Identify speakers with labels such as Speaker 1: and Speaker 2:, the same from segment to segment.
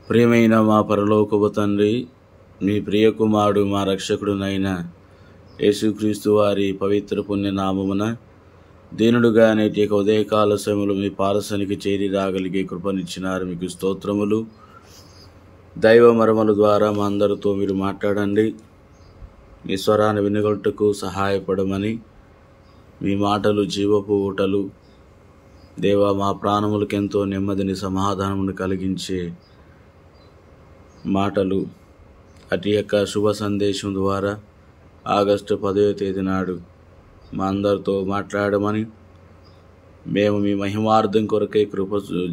Speaker 1: ప్రియమైన మా పరలోకపు తండ్రి, మీ ప్రియకుమారుడు మా రక్షకుడునైన యేసుక్రీస్తు వారి పవిత్ర పుణ్యనామమున దీనుడుగా నేటి ఉదయకాల సమయంలో మీ పారసనికి చేరి రాగలిగే కృపనిచ్చినారు. మీకు స్తోత్రములు. దైవ మర్మల ద్వారా మా అందరితో మీరు మాట్లాడండి. మీ స్వరాన్ని వినగొట్టుకు సహాయపడమని, మీ మాటలు జీవపు ఊటలు దేవా, మా ప్రాణములకు ఎంతో నెమ్మదిని సమాధానమును కలిగించే మాటలు. అటు యొక్క శుభ సందేశం ద్వారా ఆగస్టు 10వ తేదీ నాడు మా అందరితో మాట్లాడమని, మేము మీ మహిమార్థం కొరకై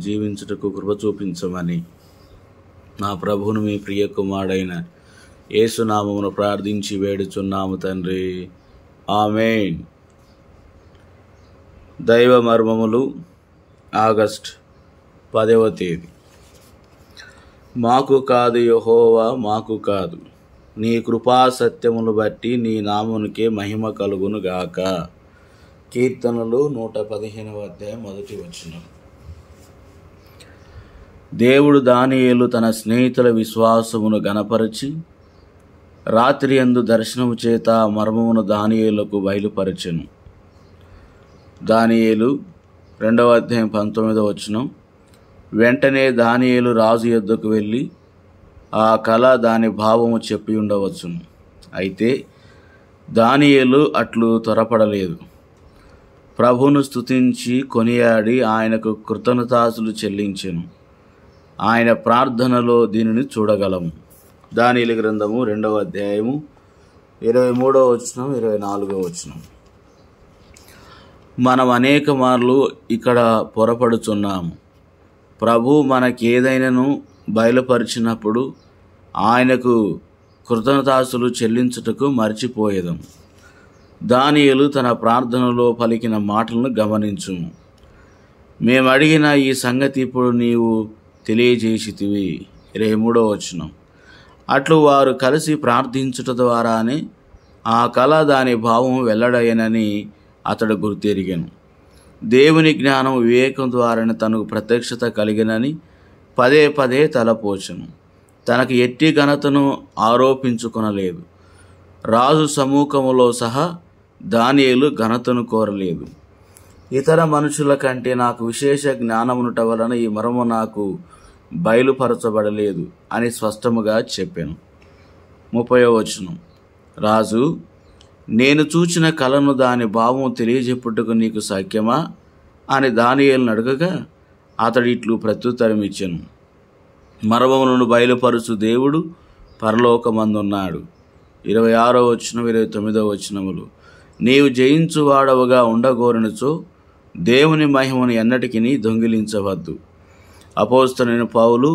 Speaker 1: జీవించుటకు కృప చూపించమని నా ప్రభువును మీ ప్రియ కుమారుడైన యేసునామమును ప్రార్థించి వేడుచున్నాము తండ్రి. ఆమేన్. దైవ మర్మములు, ఆగస్ట్ 10వ తేదీ. మాకు కాదు యెహోవా, మాకు కాదు, నీ కృపా సత్యమును బట్టి నీ నామునికే మహిమ కలుగును గాక. కీర్తనలు 115వ అధ్యాయం 1వ వచనం. దేవుడు దానియేలు తన స్నేహితుల విశ్వాసమును గణపరచి రాత్రి యందు దర్శనము చేత మర్మమును దానియేలుకు బయలుపరచెను. దానియేలు 2వ అధ్యాయం 19వ వచనం. వెంటనే దానియేలు రాజు యొద్దకు వెళ్ళి ఆ కళ దాని భావము చెప్పి ఉండవచ్చును. అయితే దానియేలు అట్లు త్వరపడలేదు. ప్రభువును స్తుతించి కొనియాడి ఆయనకు కృతజ్ఞతాస్తుతులు చెల్లించెను. ఆయన ప్రార్థనలో దీనిని చూడగలము. దానియేలు గ్రంథము 2వ అధ్యాయము 23వ వచనం, 24వ వచనం. మనం అనేక మార్లు ఇక్కడ పొరపడుచున్నాము. ప్రభు మనకేదైనాను బయలుపరిచినప్పుడు ఆయనకు కృతజ్ఞతాస్తుతులు చెల్లించుటకు మర్చిపోయేదం. దానియేలు తన ప్రార్థనలో పలికిన మాటలను గమనించుము. మేము అడిగిన ఈ సంగతి ఇప్పుడు నీవు తెలియజేసితివి. 23వ వచనం. అట్లు వారు కలిసి ప్రార్థించుట ద్వారానే ఆ కళ దాని భావం వెల్లడయ్యనని అతడు గుర్తెరిగాను. దేవుని జ్ఞానం వివేకం ద్వారానే తనకు ప్రత్యక్షత కలిగినని పదే పదే తలపోచను. తనకు ఎట్టి ఘనతను ఆరోపించుకొనలేదు. రాజు సముఖములో సహా దానియేలు ఘనతను కోరలేదు. ఇతర మనుషుల కంటే నాకు విశేష జ్ఞానమునుట వలన ఈ మర్మము నాకు బయలుపరచబడలేదు అని స్పష్టముగా చెప్పాను. 30వ వచనం. రాజు, నేను చూచిన కలను దాని భావం తెలియజెప్పుటకు నీకు సాధ్యమా అని దానియేలును అడగగా అతడు ఇట్లు ప్రత్యుత్తరం ఇచ్చెను. మర్మములను బయలుపరుచు దేవుడు పరలోకమందున్నాడు. 26వ వచనం, 29వ వచనములు. నీవు జయించువాడవుగా ఉండగోరినచో దేవుని మహిమను ఎన్నటికిని దొంగిలించవద్దు. అపోస్తలుడైన పౌలు,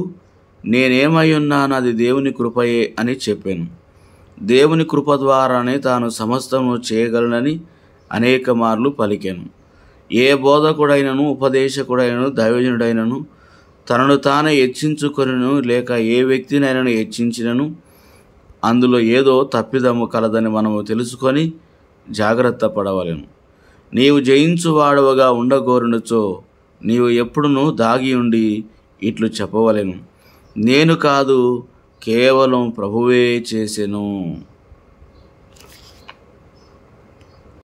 Speaker 1: నేనేమై ఉన్నాను అది దేవుని కృపయే అని చెప్పాను. దేవుని కృప ద్వారానే తాను సమస్తము చేయగలనని అనేక మార్లు పలికాను. ఏ బోధకుడైనను ఉపదేశకుడైనను దైవజనుడైనను తనను తానే హెచ్చించుకొనిను లేక ఏ వ్యక్తినైనను హెచ్చించినను అందులో ఏదో తప్పిదము కలదని మనము తెలుసుకొని జాగ్రత్త పడవలెను. నీవు జయించువాడవుగా ఉండగోరునుచో నీవు ఎప్పుడునూ దాగి ఉండి ఇట్లు చెప్పవలెను, నేను కాదు, కేవలం ప్రభువే చేసెను.